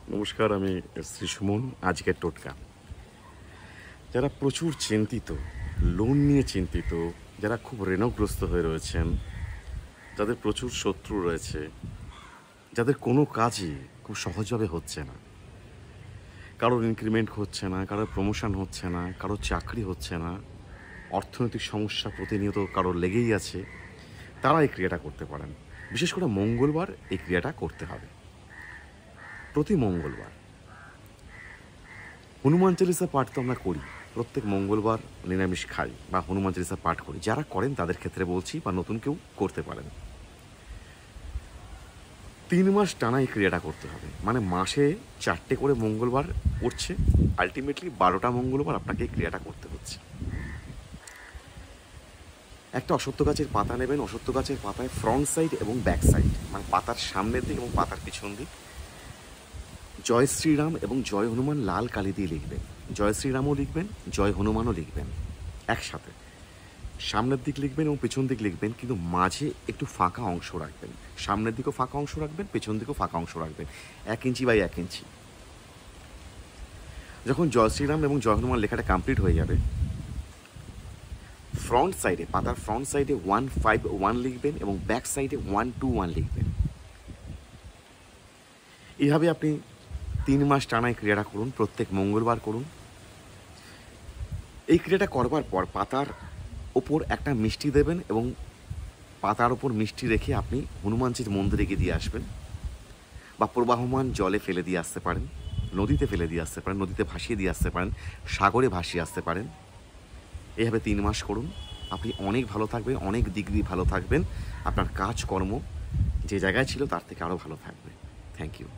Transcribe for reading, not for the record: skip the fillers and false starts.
নমস্কার, আমি শ্রী সুমন। আজকের টোটকা, যারা প্রচুর চিন্তিত, লোন নিয়ে চিন্তিত, যারা খুব ঋণগ্রস্ত হয়ে রয়েছেন, যাদের প্রচুর শত্রু রয়েছে, যাদের কোনো কাজই খুব সহজভাবে হচ্ছে না, কারোর ইনক্রিমেন্ট হচ্ছে না, কারোর প্রমোশন হচ্ছে না, কারোর চাকরি হচ্ছে না, অর্থনৈতিক সমস্যা প্রতিনিয়ত কারোর লেগেই আছে, তারা এই ক্রিয়াটা করতে পারেন। বিশেষ করে মঙ্গলবার এই ক্রিয়াটা করতে হবে। প্রতি মঙ্গলবার হনুমান চালিসা পাঠ তো আমরা করি, প্রত্যেক মঙ্গলবার নিরামিষ খাই বা হনুমান চালিসা পাঠ করি। যারা করেন তাদের ক্ষেত্রে বলছি, বা নতুন কেউ করতে পারেন। 3 মাস টানা এই ক্রিয়াটা করতে হবে, মানে মাসে 4টে করে মঙ্গলবার পড়ছে, আলটিমেটলি 12টা মঙ্গলবার আপনাকে এই ক্রিয়াটা করতে হচ্ছে। একটা অশ্বত্থ গাছের পাতা নেবেন, অশ্বত্থ গাছের পাতায় ফ্রন্ট সাইড এবং ব্যাক সাইড, মানে পাতার সামনের দিক এবং পাতার পিছন দিক জয় শ্রীরাম এবং জয় হনুমান লাল কালি দিয়ে লিখবেন। জয় শ্রীরামও লিখবেন, জয় হনুমানও লিখবেন একসাথে। সামনের দিক লিখবেন এবং পেছন দিক লিখবেন, কিন্তু মাঝে একটু ফাঁকা অংশ রাখবেন। সামনের দিকেও ফাঁকা অংশ রাখবেন, পেছন দিকেও ফাঁকা অংশ রাখবেন, 1 ইঞ্চি বাই 1 ইঞ্চি। যখন জয় শ্রীরাম এবং জয় হনুমান লেখাটা কমপ্লিট হয়ে যাবে, ফ্রন্ট সাইডে, পাতার ফ্রন্ট সাইডে 151 লিখবেন এবং ব্যাক সাইডে 121 লিখবেন। এইভাবে আপনি 3 মাস টানায় ক্রিয়াটা করুন, প্রত্যেক মঙ্গলবার করুন। এই ক্রিয়াটা করবার পর পাতার ওপর একটা মিষ্টি দেবেন এবং পাতার ওপর মিষ্টি রেখে আপনি হনুমানজির মন্দিরে গিয়ে দিয়ে আসবেন, বা প্রবাহমান জলে ফেলে দিয়ে আসতে পারেন, নদীতে ফেলে দিয়ে আসতে পারেন, নদীতে ভাসিয়ে দিয়ে আসতে পারেন, সাগরে ভাসিয়ে আসতে পারেন। এভাবে 3 মাস করুন, আপনি অনেক ভালো থাকবেন, অনেক দিক দিয়ে ভালো থাকবেন। আপনার কাজকর্ম যে জায়গায় ছিল তার থেকে আরও ভালো থাকবে। Thank you.